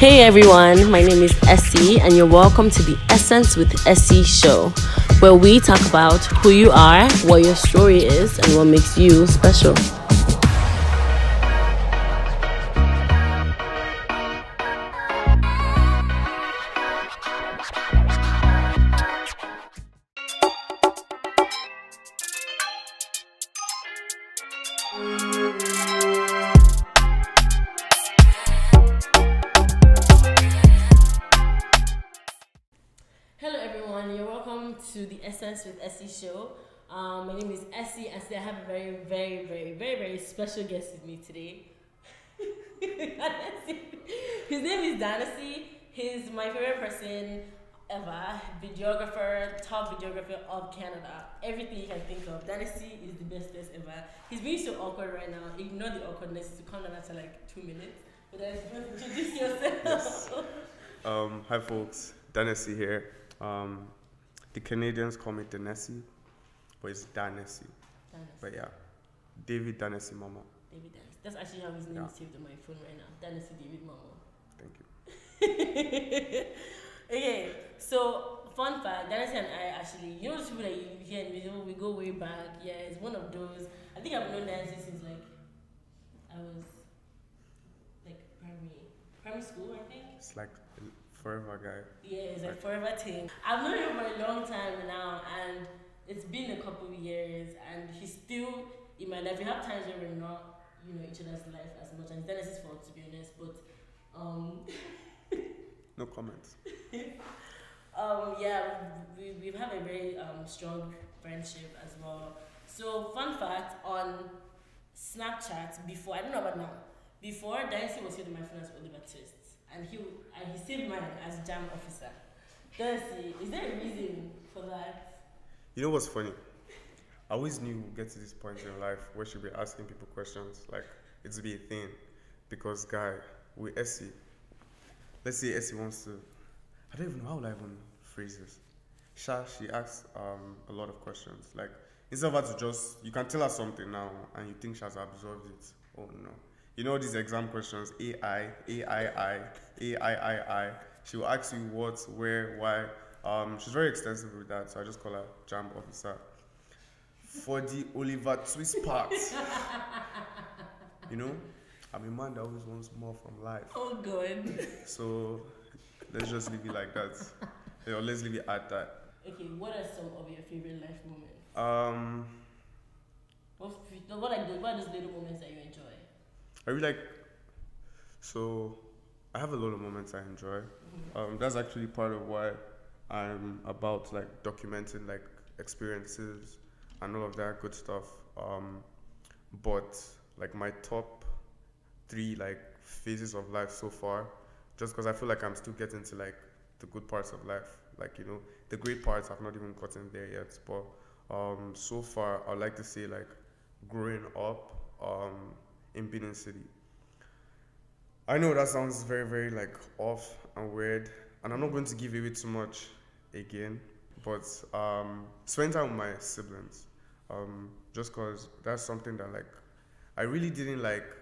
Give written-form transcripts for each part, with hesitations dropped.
Hey everyone, my name is Essy and you're welcome to the Essence with Essy show, where we talk about who you are, what your story is, and what makes you special. Hello everyone, you're welcome to the Essence with Essy show. My name is Essy and today I have a very special guest with me today. His name is Danesi. He's my favorite person ever. Videographer, top videographer of Canada. Everything you can think of. Danesi is the bestest ever. He's being so awkward right now. Ignore the awkwardness to come down after like 2 minutes. But then introduce yourself. Yes. Hi folks, Danesi here. The Canadians call me Danesi, but it's Danesi. But yeah, David Danesi Mama. David Danesi. That's actually how his name is saved on my phone right now. Danesi David Mama. Thank you. Okay, so fun fact, Danesi and I actually, you know those people that you hear in video, we go way back. Yeah, it's one of those. I think I've known Danesi since like I was like primary school, I think. It's like a forever guy. Yeah, it's like forever thing. I've known him for a long time now, and it's been a couple of years, and he's still in my life. We have times where we're not, each other's life as much, and it's Dennis's fault to be honest. But No comments. yeah, we've had a very strong friendship as well. So fun fact on Snapchat before, I don't know about now. Before, Danesi was saved my phone as Oliver Twist, and he saved mine as Jam Officer. Danesi, is there a reason for that? You know what's funny? I always knew we'd get to this point in life where she'd be asking people questions, like it's be a thing. Because guy, with Essy, let's say Essy wants to, I don't even know how would I even phrase this. She asks a lot of questions. Like instead of her to just, you can tell her something now and you think she has absorbed it. Oh no. You know these exam questions, AI, AII. She will ask you what, where, why. She's very extensive with that, so I just call her Jam Officer. For the Oliver Twist part, I'm a man that always wants more from life. Oh God. So let's just leave it like that. Let's leave it at that. Okay, what are some of your favorite life moments? What are those little moments that you enjoy? I really like, so I have a lot of moments I enjoy. That's actually part of why I'm about like documenting like experiences and all of that good stuff. But like my top 3 like phases of life so far, just because I feel like I'm still getting to like the good parts of life, like the great parts I've not even gotten there yet. But so far I'd like to say like growing up in Benin City. I know that sounds very like off and weird, and I'm not going to give away too much again, but spending time with my siblings, just cause that's something that like I really didn't like.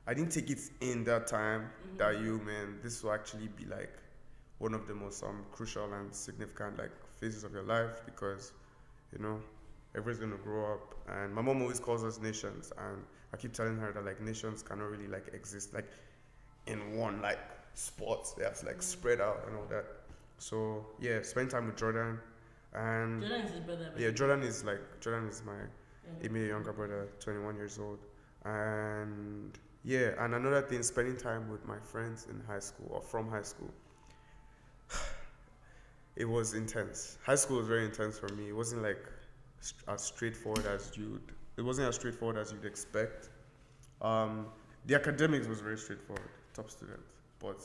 I didn't take it in that time that this will actually be like one of the most crucial and significant like phases of your life, because everyone's gonna grow up, and my mom always calls us nations, and I keep telling her that like nations cannot really like exist like in one like spot. They have to like spread out and all that. So yeah, spend time with Jordan, and Jordan is his brother. yeah, Jordan is my immediate younger brother, 21 years old, and yeah, and another thing, spending time with my friends in high school or from high school. It was intense. High school was very intense for me. It wasn't like as straightforward as you'd expect. The academics was very straightforward, top student, but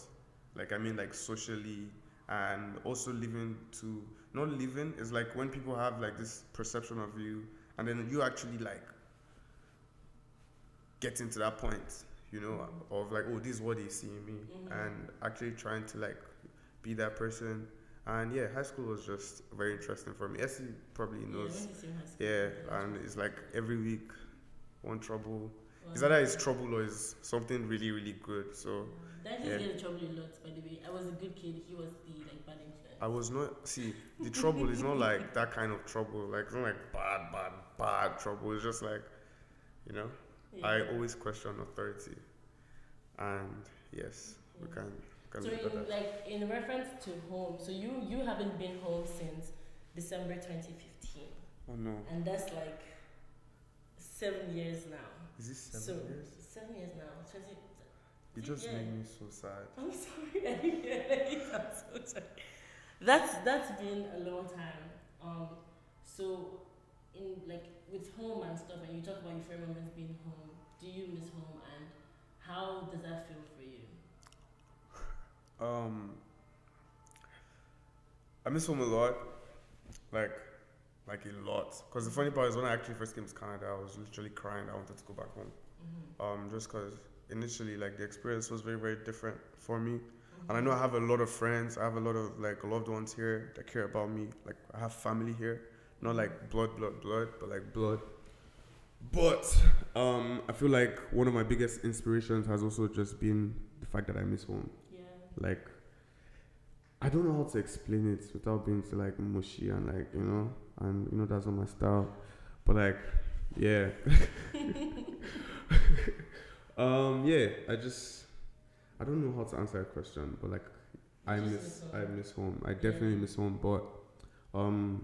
like socially, and also not living is like when people have like this perception of you, and then you actually like getting to that point, of like, oh, this is what they see in me, and actually trying to like be that person. And yeah, high school was just very interesting for me. Essy probably knows. Yeah, and it's like every week, one trouble. It's either it's trouble or it's something really good. So Danny's Yeah. getting in trouble a lot, by the way. I was a good kid. He was the like bad influence. I was not. See, the trouble is not like that kind of trouble. Like, it's not like bad trouble. It's just like, you know, Yeah. I always question authority. And yes, we can So look at that. like in reference to home, so you haven't been home since December 2015, Oh no. and that's like 7 years now. Is this 7 So years? 7 years now. 20, You just yeah. made me so sad. I'm sorry. I didn't hear it. I'm so sorry. That's been a long time. So in like with home and stuff, and you talk about your favorite moments being home. Do you miss home, and how does that feel for you? I miss home a lot. Like a lot. Because the funny part is when I actually first came to Canada, I was literally crying. I wanted to go back home. Just because initially, like, the experience was very, very different for me. And I know I have a lot of friends. I have a lot of like loved ones here that care about me. Like, I have family here, not like blood, but like blood. But I feel like one of my biggest inspirations has also just been the fact that I miss home. Yeah. Like, I don't know how to explain it without being so like mushy and like, you know, and you know that's not my style. But like, yeah. Yeah, I don't know how to answer that question, but like I miss home. I definitely miss home, but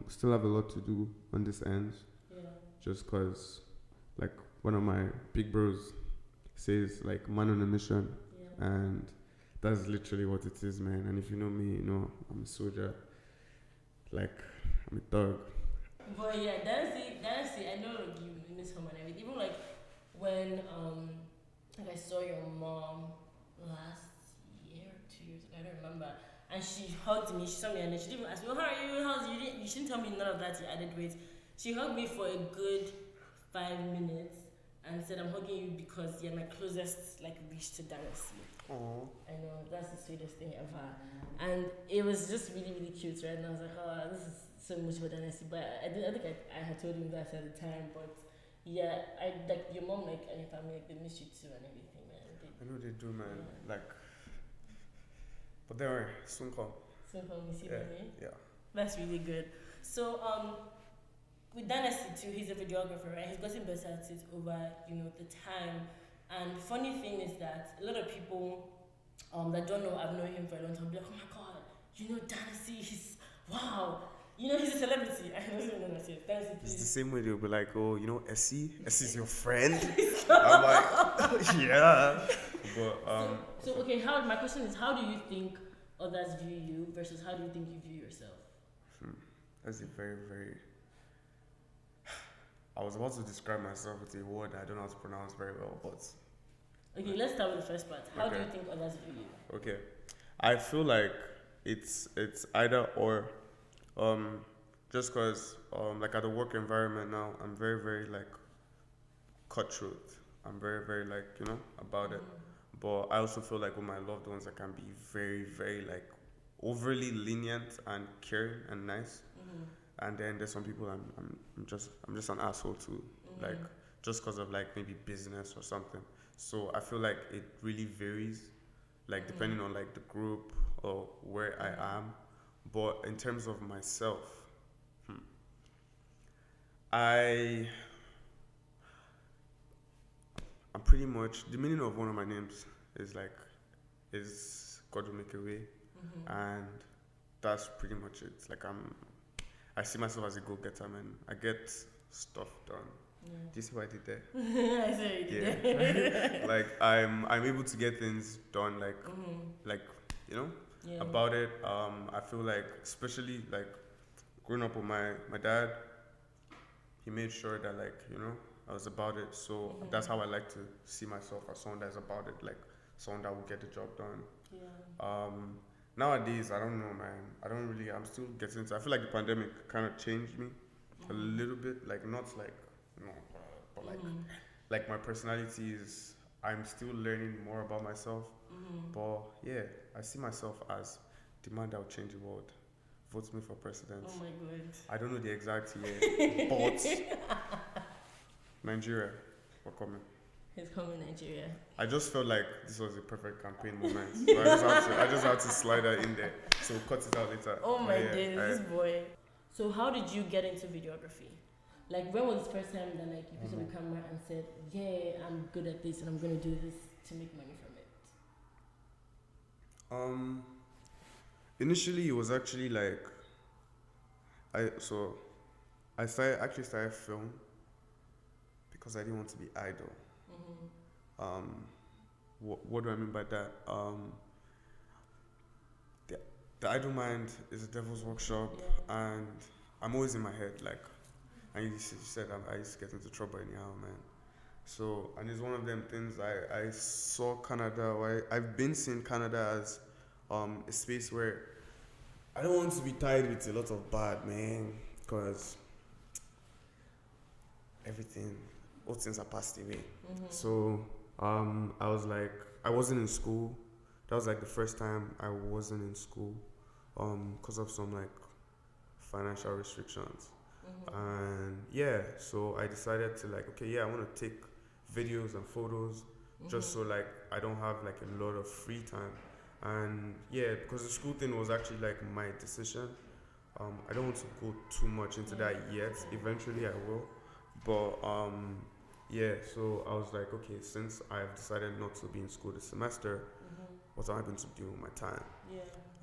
still have a lot to do on this end. Yeah. Just cause like one of my big bros says like man on a mission, Yeah. and that's literally what it is, man. And if you know me, you know I'm a soldier. Like, I'm a thug. But yeah, Danesi, I know like, you miss home and everything. Even like when like I saw your mom last year or 2 years ago, I don't remember. And she hugged me, she saw me and then she didn't even ask me, oh, how are you? How's you? You shouldn't tell me none of that, you added weight. She hugged me for a good 5 minutes and said, I'm hugging you because you're my closest like reach to Danesi. Aww. I know, that's the sweetest thing ever. And it was just really, really cute, right? And I was like, oh, this is so much for Danesi. But I think I had told him that at the time. But yeah, I like your mom, like, and your family, like, they miss you too and everything, man. I know they do, man. Yeah. Like, but they are soon come. So for me, see me. Yeah. That's really good. So with Danesi too, he's a videographer, right? He's gotten better at it over, you know, the time. And funny thing is that a lot of people that don't know, I've known him for a long time, be like, oh my god, you know Danesi, he's wow, you know he's a celebrity. I don't even know what it is. Danesi, It's the please. same way they'll be like, oh, you know Essy? Essy's your friend? I'm like, yeah. But So okay, my question is, how do you think others view you versus how do you think you view yourself? that's a very, very. I was about to describe myself with a word I don't know how to pronounce very well, but Okay, let's start with the first part. How do Okay. you think others view you? okay. I feel like it's either or. Just cause like at the work environment now, I'm very, very like cutthroat. I'm very, very like, you know, about it. But I also feel like with my loved ones, I can be very, very like overly lenient and caring and nice. And then there's some people I'm just an asshole to, like just cause of like maybe business or something. So I feel like it really varies, like depending on like the group or where I am. But in terms of myself, I'm pretty much, the meaning of one of my names is God will make a way, and that's pretty much it. Like I see myself as a go-getter, man. I get stuff done. Yeah. Do you see what I did there? I see what you did. Like I'm able to get things done, like you know, Yeah. about it. I feel like, especially like growing up with my dad, he made sure that like, you know, I was about it. So that's how I like to see myself, as someone that's about it, like someone that will get the job done. Yeah. Nowadays, I don't know, man. I'm still getting into, I feel like the pandemic kind of changed me a little bit. Like, not like, no, but like my personality is, I'm still learning more about myself. But yeah, I see myself as the man that will change the world. Vote me for president. Oh my god. I don't know the exact year, but Nigeria, we're coming. He's coming Nigeria. I just felt like this was a perfect campaign moment. So I just had to slide that in there. So cut it out later. Oh my days, this boy. So how did you get into videography? Like, when was the first time that like you picked up the camera and said, "Yeah, I'm good at this, and I'm gonna do this to make money from it"? Initially, it was actually like I started film because I didn't want to be idle. What do I mean by that? The idle mind is a devil's workshop, and I'm always in my head. Like, and you said, I used to get into trouble anyhow, man. So, and it's one of them things. I saw Canada, or I've been seeing Canada as a space where I don't want to be tied with a lot of bad, man, because all things are passed away. So I was like, I wasn't in school. That was like the first time I wasn't in school because of some like financial restrictions. And yeah, so I decided to like, okay, yeah, I want to take videos and photos just so like I don't have like a lot of free time. And yeah, because the school thing was actually like my decision. I don't want to go too much into that yet. Eventually I will. But yeah, so I was like, okay, since I've decided not to be in school this semester, what am I going to do with my time?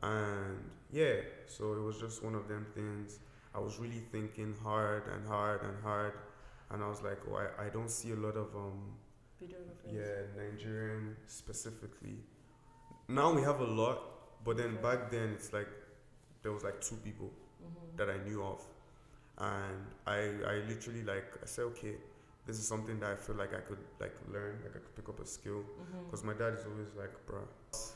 And yeah, so it was just one of them things. I was really thinking hard, and I was like, oh, I don't see a lot of Nigerian specifically. Now we have a lot, but then back then it's like there was like 2 people that I knew of, and I literally like I said, okay, this is something that I feel like I could like learn, like I could pick up a skill, because my dad is always like, bruh,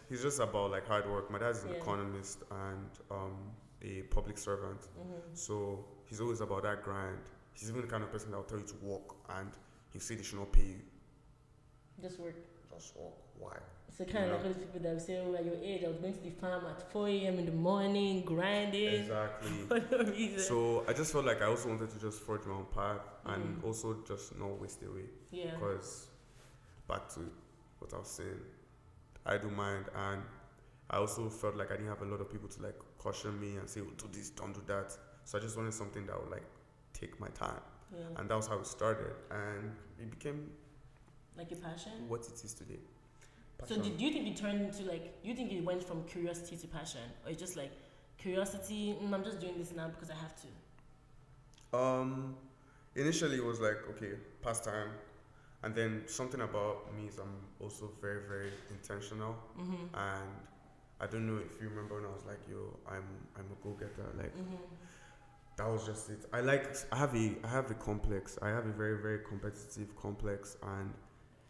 he's just about like hard work. My dad is an economist and a public servant, so he's always about that grind. He's even the kind of person that will tell you to work, and he'll say they should not pay you. Just work. Why? So kind of like those people that say, oh, at your age, I was going to the farm at 4 a.m. in the morning, grinding. Exactly. For no reason. So I just felt like I also wanted to just forge my own path and also just not waste away. Yeah. Because back to what I was saying, I do mind, and I also felt like I didn't have a lot of people to like caution me and say, oh, do this, don't do that. So I just wanted something that would like take my time. And that was how it started, and it became like a passion? What it is today. So do you think it turned into like, do you think it went from curiosity to passion, or it's just like curiosity, I'm just doing this now because I have to? Initially it was like, okay, pastime, and then something about me is I'm also very, very intentional, and I don't know if you remember when I was like, yo, I'm a go-getter, like that was just it. I have a complex. I have a very, very competitive complex, and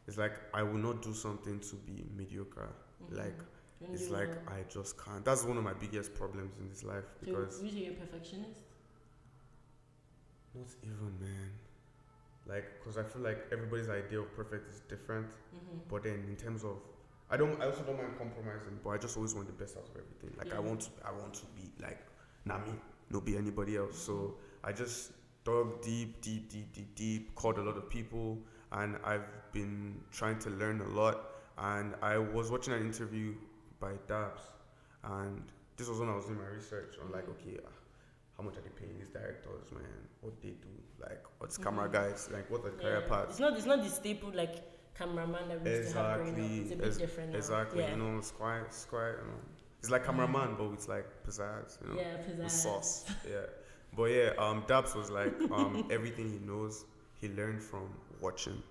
it's like I will not do something to be mediocre. Like it's like I just can't. That's one of my biggest problems in this life, because so usually you're a perfectionist. Not even, man. Like, because I feel like everybody's idea of perfect is different. But then in terms of, I also don't mind compromising, but I just always want the best out of everything. Like I want to be like, not me, no be anybody else. So I just dug deep, called a lot of people, and I've been trying to learn a lot. And I was watching an interview by Dabs, and this was when I was doing my research on like, okay, how much are they paying these directors, man? What they do, like what's camera guys, like what the career paths. It's not the staple like cameraman that we used to have growing up. It's a bit different now. Exactly, you know, it's quite, you know. It's like cameraman, but with like pizzazz, you know, pizzazz. with sauce. But Dabs was like, everything he knows, he learned from watching.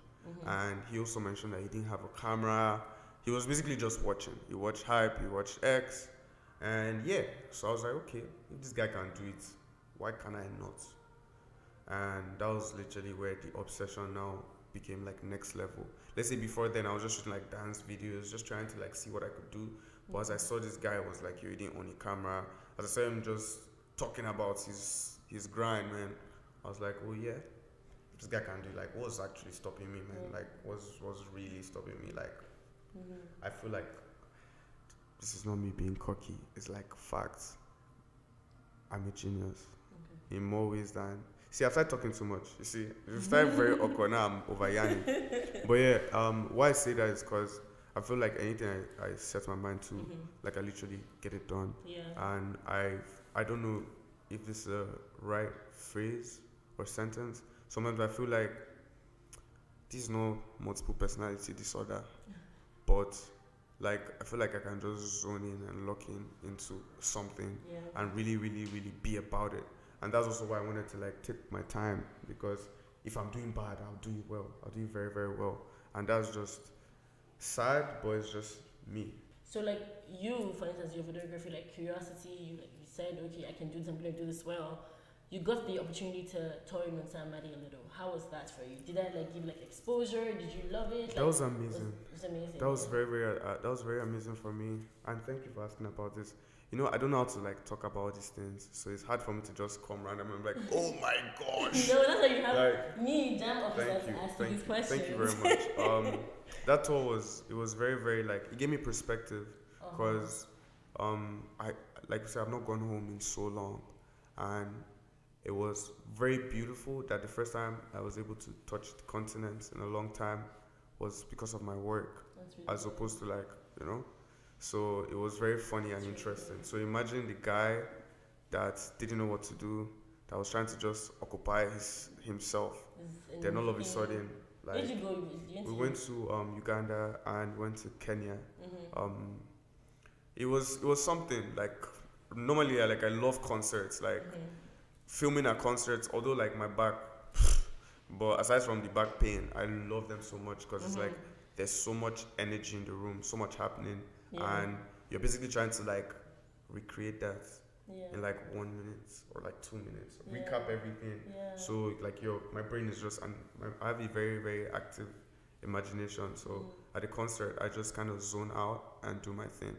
And he also mentioned that he didn't have a camera. He was basically just watching. He watched Hype, he watched X, and so I was like, okay, if this guy can do it, why can I not? And that was literally where the obsession now became like next level. Let's say before then I was just shooting like dance videos, just trying to like see what I could do. But as I saw this guy was like, he didn't own a camera. As I saw him just talking about his grind, man, I was like, oh yeah, this guy can do, like, what's actually stopping me, man? Like, what's really stopping me? Like, I feel like this is not me being cocky. It's like facts. I'm a genius in more ways than. See, I've started talking too much. You see, it started very awkward. Now I'm over yarning. But yeah, why I say that is because I feel like anything I set my mind to, like I literally get it done. Yeah. And I don't know if this is a right phrase or sentence. Sometimes I feel like this is no multiple personality disorder, but like I feel like I can just zone in and lock in into something and really, really, really be about it. And that's also why I wanted to like take my time, because if I'm doing bad, I'll do it well. I'll do it very, very well. And that's just sad, but it's just me. So like you, for instance, your photography, like curiosity, you said, okay, I can do something, I do this well. You got the opportunity to tour in Madi a little. How was that for you? Did that like give like exposure? Did you love it? Like, that was amazing. It was amazing. That was very, very that was very amazing for me. And thank you for asking about this. You know, I don't know how to like talk about these things, so it's hard for me to just come random and be like, oh my gosh. No, that's why you have like, me, jam officers, asking these questions. Thank you very much. That tour was very, very like, it gave me perspective, because I, like I said, I've not gone home in so long, and it was very beautiful that the first time I was able to touch the continent in a long time was because of my work, really as opposed to like, you know. So it was very funny and interesting. So imagine the guy that didn't know what to do, that was trying to just occupy himself. Then all of a sudden, like, where did you go? We went to Uganda and went to Kenya. It was something like, normally I love concerts, like filming at concerts. Although like my back, but aside from the back pain, I love them so much because it's like there's so much energy in the room, so much happening. And you're basically trying to like recreate that in like 1 minute or like 2 minutes, recap everything. So like my brain is just, and I have a very, very active imagination. So at the concert, I just kind of zone out and do my thing.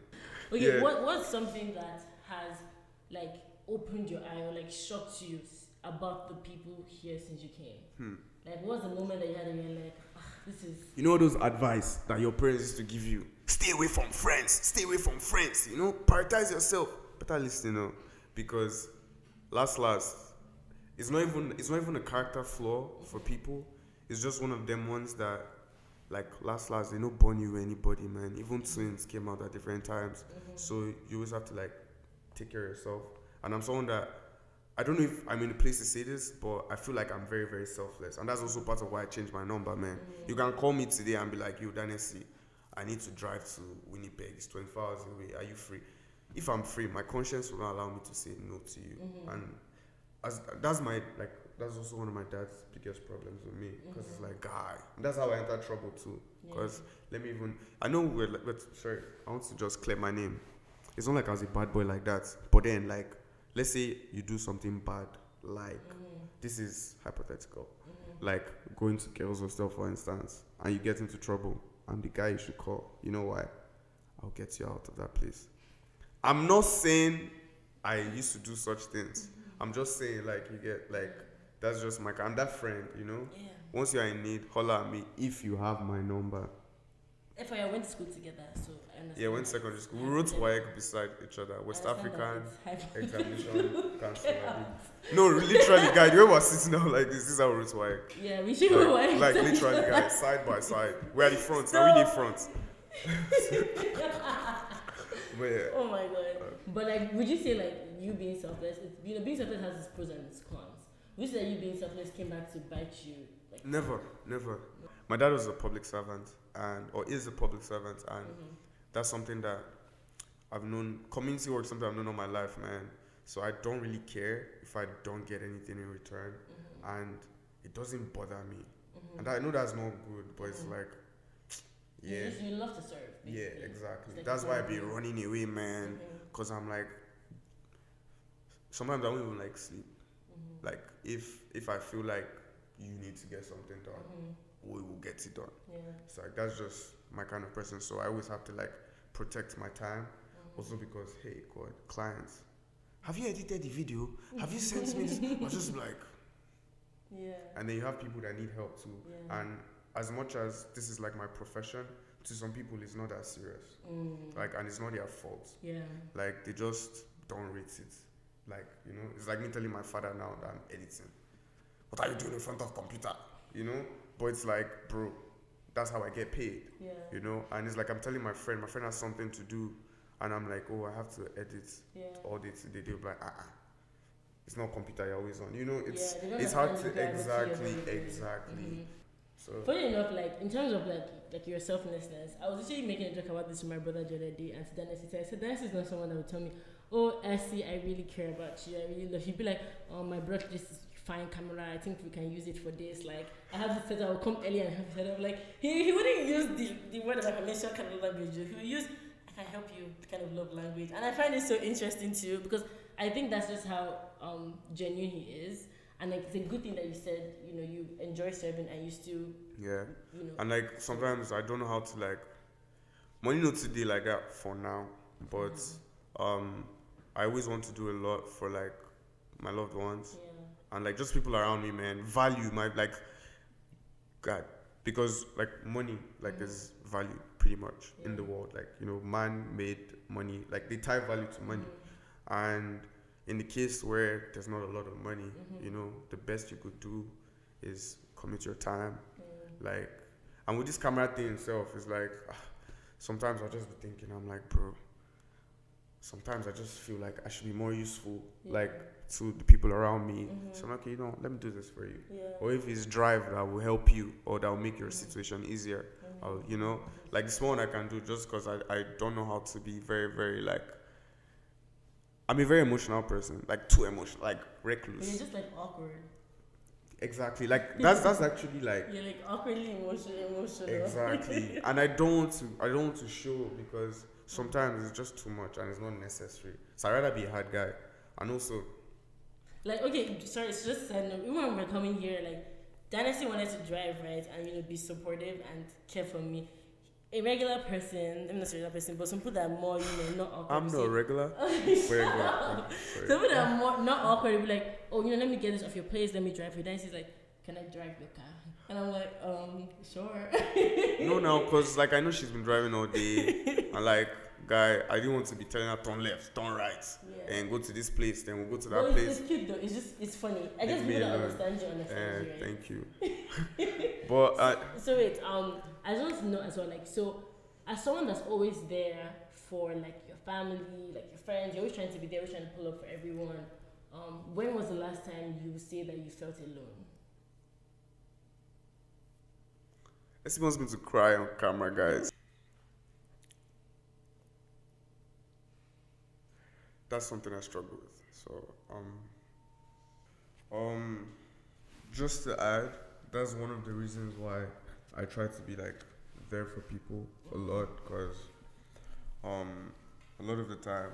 Okay, what's something that has like opened your eye or like shocked you about the people here since you came? Like, what's the moment that you had and you're like, this is... You know those advice that your parents used to give you? Stay away from friends. Stay away from friends. You know, prioritize yourself. Better listen, you know, because last, it's not even a character flaw for people. It's just one of them ones that, like, last, they don't born you anybody, man. Even twins came out at different times. So you always have to like take care of yourself. And I'm someone that, I don't know if I'm in a place to say this, but I feel like I'm very, very selfless. And that's also part of why I changed my number, man. You can call me today and be like, yo, Danesi, I need to drive to Winnipeg. It's 24 hours away. Are you free? If I'm free, my conscience will not allow me to say no to you. And that's also one of my dad's biggest problems with me. Because it's like, guy. That's how I enter trouble too. Because I know sorry, I want to just clear my name. It's not like I was a bad boy like that. But then, like, let's say you do something bad, like, this is hypothetical, like going to girls' hostel, for instance, and you get into trouble, I'm the guy you should call. You know why? I'll get you out of that place. I'm not saying I used to do such things. I'm just saying, like, you get, like, that's just I'm that friend, you know? Once you're in need, holler at me if you have my number. If I went to school together, so I understand. Yeah, went to secondary school. We wrote WAEC beside each other. West African examination cancer. No, literally, guys, the way we're sitting down like this is how we wrote WAEC. Yeah, we should go WAEC. Like literally, guys, side by side. We're at the front. Now we the front. But yeah. Oh my god. But like, would you say like you being selfless? Being selfless has its pros and its cons. Would you say you being selfless came back to bite you? Like, never. My dad was a public servant, or is a public servant, and that's something that I've known. Community work, something I've known all my life, man. So I don't really care if I don't get anything in return, and it doesn't bother me. And I know that's not good, but it's like, yeah. You love to serve. Basically. Yeah, exactly. Like that's why I be running away, man. Cause I'm like, sometimes I don't even like sleep. Like if I feel like you need to get something done, we will get it done. Yeah. So like, that's just my kind of person. So I always have to like protect my time. Also because, hey, God, clients, have you edited the video? Have you sent me this? I was just like, yeah. And then you have people that need help too. Yeah. And as much as this is like my profession, to some people it's not that serious. Like, and it's not their fault. Yeah. Like, they just don't rate it. Like, you know, it's like me telling my father now that I'm editing. what are you doing in front of computer? You know? But it's like, bro, that's how I get paid. Yeah. You know? And it's like I'm telling my friend has something to do, and I'm like, oh, I have to edit all day today. They'll be like, it's not computer you're always on. You know, it's hard to exactly. Mm-hmm. So funny enough, like in terms of like your selflessness, I was actually making a joke about this with my brother the other day, and to Danesi, I said Danesi is not someone that would tell me, oh Essy, I really care about you, I really love you. He'd be like, oh, my brother, this is fine camera, I think we can use it for this. Like I have this set, I will come early and have set up. Like he wouldn't use the word of affirmation kind of language. He would use I can help you kind of love language, and I find it so interesting too, because I think that's just how genuine he is. And like it's a good thing that you said, you know, you enjoy serving and you still you know. And like sometimes I don't know how to like money not today like that for now, but I always want to do a lot for like my loved ones and like just people around me, man. Value my like God, because like money like is valued pretty much in the world. Like, you know, man made money, like they tie value to money, and in the case where there's not a lot of money, you know, the best you could do is commit your time. Like, and with this camera thing itself, it's like, sometimes I just be thinking, I'm like, bro, sometimes I just feel like I should be more useful, like, to the people around me. So I'm like, okay, you know, let me do this for you. Or if it's drive that will help you or that will make your situation easier, you know, like the small one I can do just because I don't know how to be very, very, like, I'm a very emotional person, like too emotional, like recluse. But you're just like awkward. Exactly, like that's actually like you're like awkwardly emotional. Exactly, and I don't want to show because sometimes it's just too much and it's not necessary. So I'd rather be a hard guy, and also like okay, sorry, it's just a side note. Even when we're coming here, like Danesi wanted to drive right and you know be supportive and care for me. A regular person, I'm not a regular person, but some people that are more, you know, not awkward. I'm not regular. Some people that are more not awkward will be like, oh, you know, let me get this off your place, let me drive you. Then she's like, can I drive your car? And I'm like, sure. No, now, because like I know she's been driving all day, and like, guy, I didn't want to be telling her turn left, turn right, and go to this place, then we'll go to that place. It's cute though. It's funny. I guess people that understand you understand you, right? Thank you. But so wait, I just want to know as well, like, so as someone that's always there for like your family, like your friends, you're always trying to be there, always trying to pull up for everyone. When was the last time you say that you felt alone? Essy wants me to cry on camera, guys. That's something I struggle with. So, just to add, that's one of the reasons why I try to be like there for people a lot, because a lot of the time.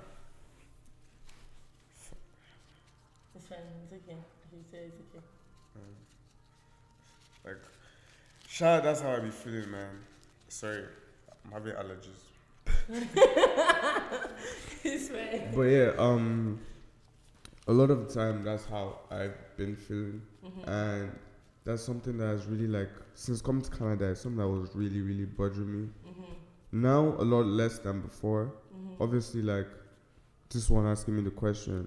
It's fine. It's okay. If you say it's okay. Like, Sha, that's how I be feeling, man. Sorry, I'm having allergies. It's fine. But yeah, a lot of the time that's how I've been feeling, and that's something that has really like since coming to Canada, it's something that was really, really bothering me. Now a lot less than before. Obviously, like this one asking me the question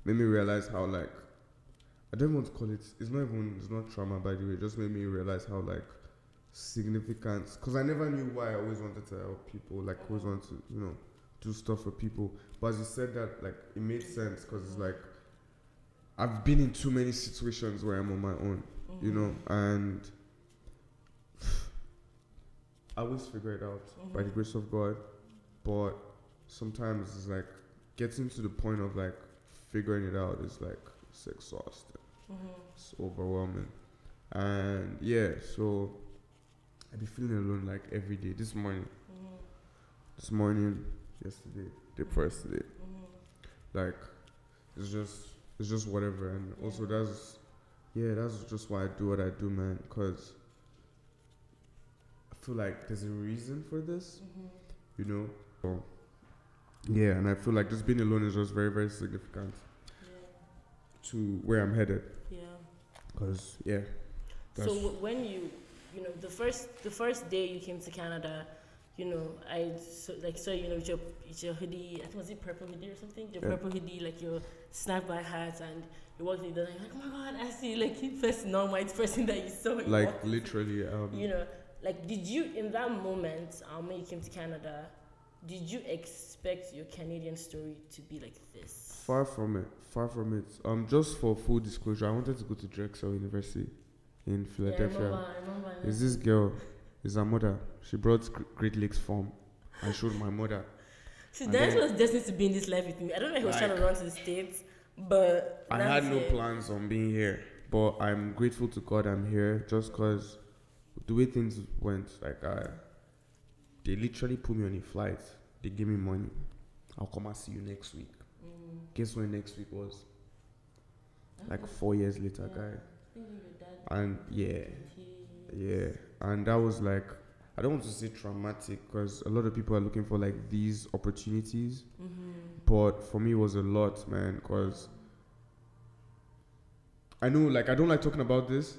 made me realize how like I don't want to call it. It's not trauma, by the way. It just made me realize how like significant, because I never knew why I always wanted to help people, like always wanted to, you know, do stuff for people. But as you said that, like it made sense, because it's like I've been in too many situations where I'm on my own, you know, and I always figure it out by the grace of God. But sometimes it's like getting to the point of like figuring it out is like it's exhausting, it's overwhelming, and yeah, so I be feeling alone like every day. This morning, yesterday, day first today, like it's just whatever. And also that's just why I do what I do, man, because I feel like there's a reason for this, you know. So, yeah, and I feel like just being alone is just very, very significant to where I'm headed. Yeah. Because so when you know the first day you came to Canada, I saw with your hoodie. I think was it purple hoodie or something. Your purple hoodie, like your snapback hat, and you walked in there like, oh my God, Essy, like the first non-white person that you saw. Like literally. Like did you in that moment when you came to Canada, did you expect your Canadian story to be like this? Far from it. Just for full disclosure, I wanted to go to Drexel University in Philadelphia. Yeah, I remember. Is this girl? Is her mother? She brought Great Lakes form. I showed my mother. See, Danesi was destined to be in this life with me. I don't know if he was trying to run to the States, but I had no plans on being here. But I'm grateful to God I'm here just because the way things went, they literally put me on a flight. They gave me money. I'll come and see you next week. Guess when next week was? Like 4 years later, guy. And yeah. And that was like, I don't want to say traumatic because a lot of people are looking for like these opportunities. But for me, it was a lot, man, because I know, like, I don't like talking about this.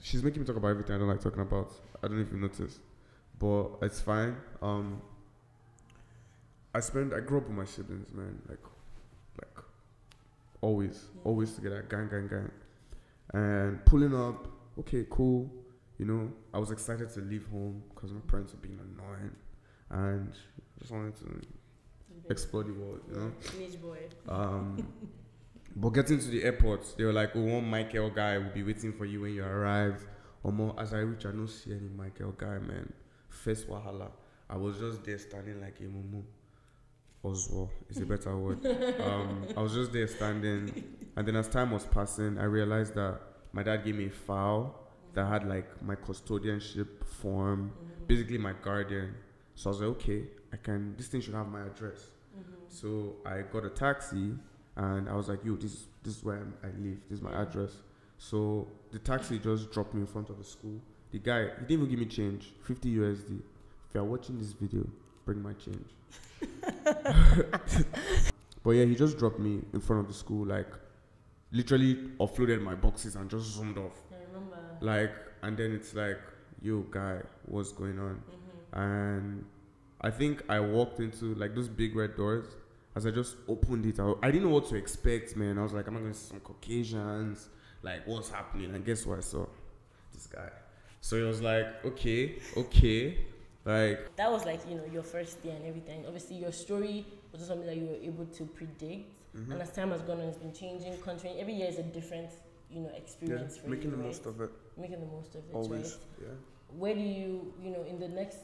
She's making me talk about everything I don't like talking about. I don't even notice. But it's fine. I grew up with my siblings, man. Like always together, gang. And pulling up, okay, cool. I was excited to leave home because my parents were being annoying. And I just wanted to explore the world, Teenage boy. But getting to the airport, they were like, one Michael guy will be waiting for you when you arrive. Or more, as I reach, I don't see any Michael guy, man. First wahala. I was just there standing like a mumu. Oswald is a better word. I was just there standing. And then as time was passing, I realized that my dad gave me a file that had like my custodianship form, basically my guardian. So I was like, okay, this thing should have my address. So I got a taxi and I was like, yo, this is where I live. This is my address. So the taxi just dropped me in front of the school. The guy, he didn't even give me change, 50 USD. If you're watching this video, bring my change. But yeah, he just dropped me in front of the school, like literally offloaded my boxes and just zoomed off. I remember. Like, and then it's like, yo, guy, what's going on? And I think I walked into like those big red doors. As I just opened it, I didn't know what to expect, man. I was like, am I going to see some Caucasians? Like, what's happening? And guess what I saw? This guy. So it was like, okay. Like, that was like, your first day and everything. Obviously, your story was just something that you were able to predict. And as time has gone on, it's been changing, country. Every year is a different, experience for making you, the right? most of it. Making the most of it, Always, right? yeah. Where do you, in the next,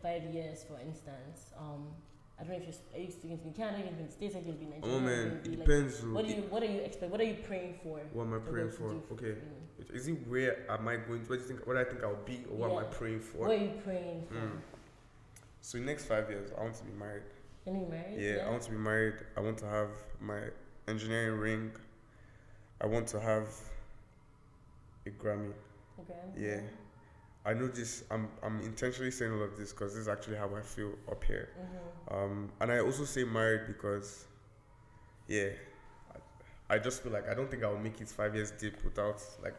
5 years, for instance, I don't know if are you still going to be in Canada, you're going to be in the States, you're going to be in Nigeria? Oh, man, it depends. What are you expecting? What are you praying for? What am I praying for? Okay. Is it where am I going to, what I think I'll be, or what am I praying for? What are you praying for? So in the next 5 years, I want to be married. You want to be married? Yeah, I want to be married. I want to have my engineering ring. I want to have a Grammy. Okay. Yeah. I know this. I'm intentionally saying all of this because this is actually how I feel up here. And I also say married because, yeah, I just feel like I don't think I will make it 5 years deep without like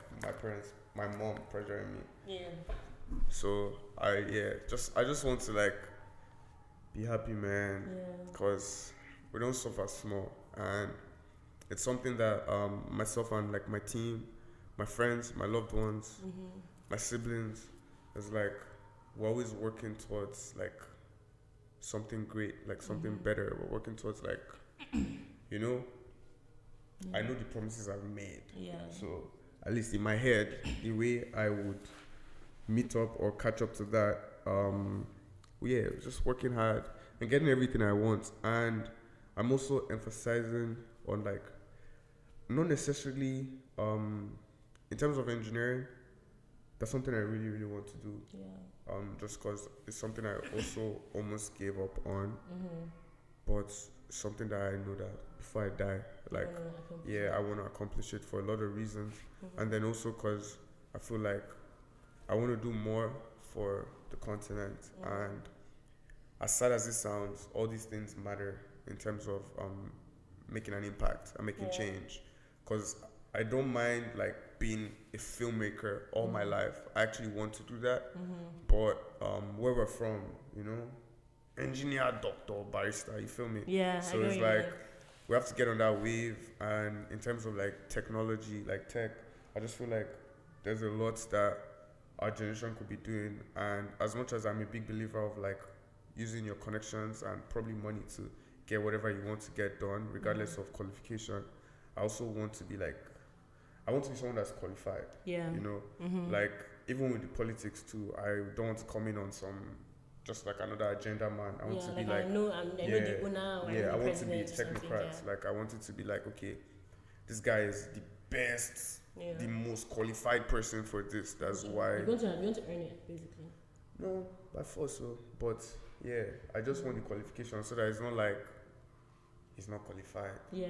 my mom pressuring me. Yeah. So I just want to like be happy, man, because we don't suffer small, and it's something that myself and like my team, my friends, my loved ones, my siblings, is like we're always working towards like something great, like something better. We're working towards like, I know the promises I've made. Yeah. So at least in my head, the way I would meet up or catch up to that, just working hard and getting everything I want. And I'm also emphasizing on like, not necessarily in terms of engineering, that's something I really, really want to do. Yeah. Just because it's something I also almost gave up on, but something that I know that before I die, like, I want to accomplish it for a lot of reasons. And then also because I feel like I want to do more for the continent. And as sad as it sounds, all these things matter in terms of making an impact and making change. Because I don't mind like being a filmmaker all my life. I actually want to do that. But where we're from, engineer, doctor, barrister, you feel me? Yeah. So it's like we have to get on that wave, and in terms of like technology, like tech, I just feel like there's a lot that our generation could be doing. And as much as I'm a big believer of like using your connections and probably money to get whatever you want to get done, regardless of qualification, I also want to be like, I want to be someone that's qualified. Yeah. Like even with the politics too, I don't want to come in on some just like another agenda man. I want to be like, I know the owner. I want to be a technocrat. Like I want it to be like, okay, this guy is the best, the most qualified person for this. That's why. You want to earn it, basically. No, by force, so. But yeah, I just want the qualification so that it's not like he's not qualified. Yeah.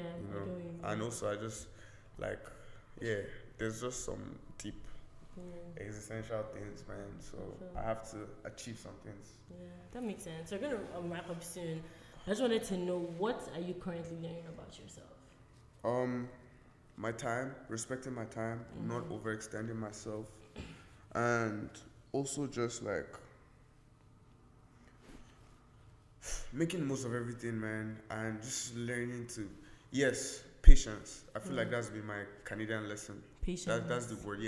And also I just like, there's just some deep existential things, man. So I have to achieve some things. Yeah, that makes sense. So we're gonna wrap up soon. I just wanted to know, what are you currently learning about yourself? My time, respecting my time, not overextending myself, and also just like making the most of everything, man, and just learning to, patience. I feel like that's been my Canadian lesson. Patience. That's the word,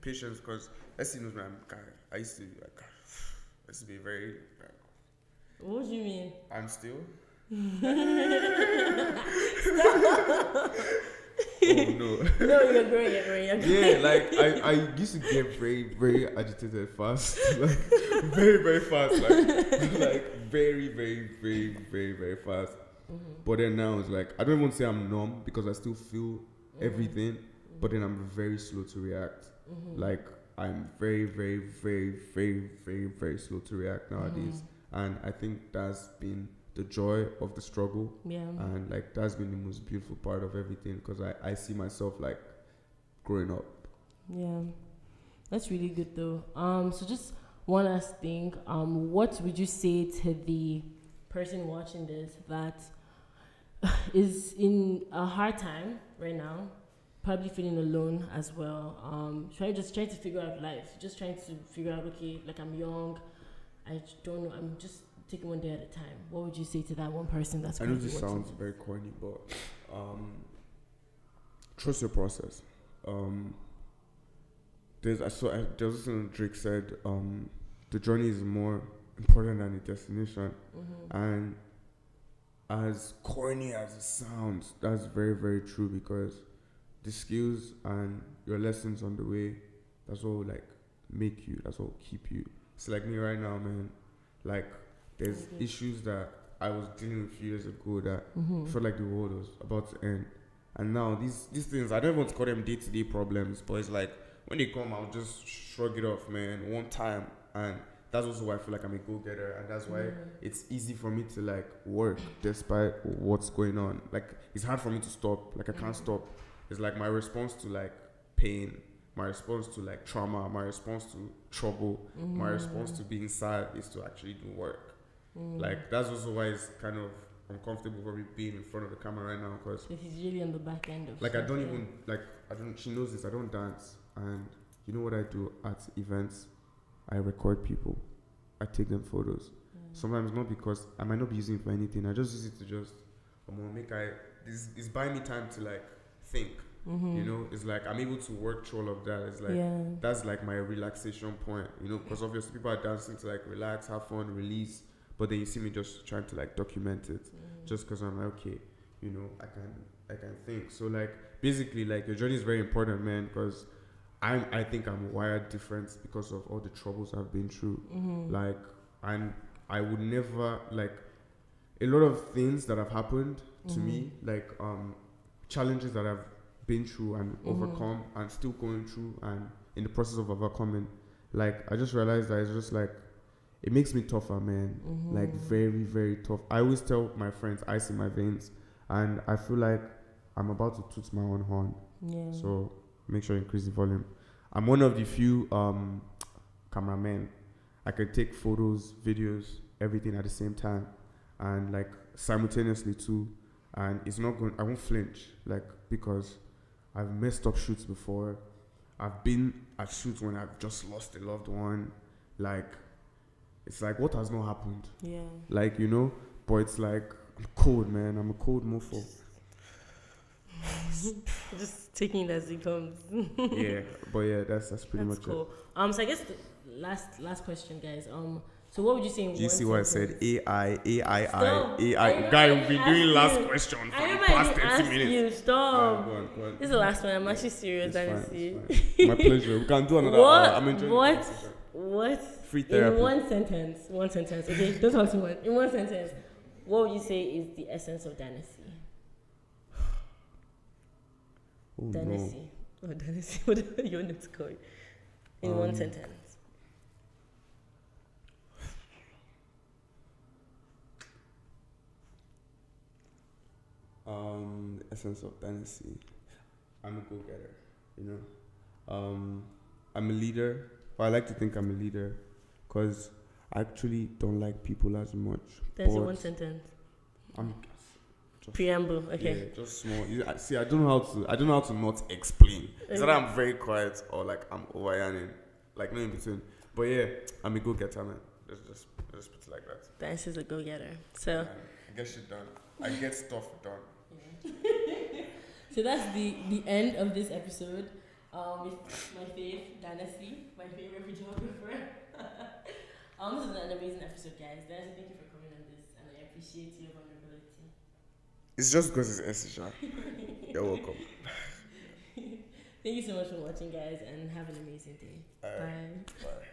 patience. Because Essy knows me. I used to be very. What do you mean? I'm still. Oh no. No, you're growing. Yeah, like I used to get very, very agitated fast. Like very, very fast. Like very, very, very, very, very fast. But then now it's like, I don't even say I'm numb because I still feel everything, but then I'm very slow to react. Like I'm very, very, very, very, very, very slow to react nowadays. And I think that's been the joy of the struggle. Yeah. And like that's been the most beautiful part of everything, because I see myself like growing up. Yeah. That's really good though. So just one last thing. What would you say to the person watching this that is in a hard time right now, probably feeling alone as well, trying to figure out life, just trying to figure out, okay, like I'm young, I don't know, I'm just taking one day at a time. What would you say to that one person that's I know this sounds very corny, but trust your process. There's something Drake said, the journey is more important than the destination. And as corny as it sounds, that's very, very true, because the skills and your lessons on the way, that's what will like make you, that's what will keep you. It's like me right now, man. Like there's issues that I was dealing with a few years ago that felt like the world was about to end. And now these things, I don't want to call them day-to-day problems, but it's like when they come, I'll just shrug it off, man, one time. And that's also why I feel like I'm a go-getter, and that's why it's easy for me to like work despite what's going on. Like it's hard for me to stop. Like I can't stop. It's like my response to like pain, my response to like trauma, my response to trouble, my response to being sad is to actually do work. Like that's also why it's kind of uncomfortable for me being in front of the camera right now, because he's really on the back end of like she knows this, I don't dance, and you know what I do at events? I record people. I take them photos. Sometimes not because I might not be using it for anything. I just use it to just it's buying me time to like think. It's like I'm able to work through all of that. It's like that's like my relaxation point. Because obviously people are dancing to like relax, have fun, release. But then you see me just trying to like document it, just because I'm like, okay, I can think. So like basically like your journey is very important, man, because I think I'm wired different because of all the troubles I've been through. Like I would never, like, a lot of things that have happened to me, like challenges that I've been through and overcome and still going through and in the process of overcoming, like I just realized that it's just like it makes me tougher, man. Like very, very tough. I always tell my friends, ice in my veins, and I feel like I'm about to toot my own horn. So make sure you increase the volume. I'm one of the few cameramen. I can take photos, videos, everything at the same time, and like simultaneously too. And it's not going. I won't flinch, like, because I've messed up shoots before. I've been at shoots when I've just lost a loved one. Like, it's like, what has not happened? Yeah. Like, you know, but it's like, I'm cold, man. I'm a cold mofo. Just taking it as it comes. Yeah, but yeah, that's pretty That's much cool. it. So I guess the last question, guys. So what would you say in Do you one see what I sentence? said? AI. Stop. Guy, we've been doing last you. question for I the remember past I 30 asked minutes. you. Stop. Go on. This is the last one. I'm actually serious. It's fine, Honestly. it's fine. My pleasure. We can do another What? hour. I'm enjoying the conversation. What? Free therapy. In one sentence. Okay, don't talk too much. In one sentence, what would you say is the essence of Danesi? Oh, Danesi. no. Oh, Danesi. What do you want to call it? In one sentence. The essence of Danesi. I'm a go-getter, you know. I'm a leader. Well, I like to think I'm a leader because I actually don't like people as much. That's in one sentence. I'm Preamble. Okay. Yeah, just small. See, I don't know how to not explain. It's Okay. either I'm very quiet or like I'm over-yarning, like no in between. But yeah, I'm a go-getter, man. Just put it like that. Danesi is a go-getter. So. And I get shit done. I get stuff done. So that's the end of this episode with my fave, Danesi, my favorite videographer. This is an amazing episode, guys. Danesi, thank you for coming on this, and I appreciate your vulnerability. It's just because it's Essy, Sha. You're welcome. Thank you so much for watching, guys, and have an amazing day. Bye. Bye.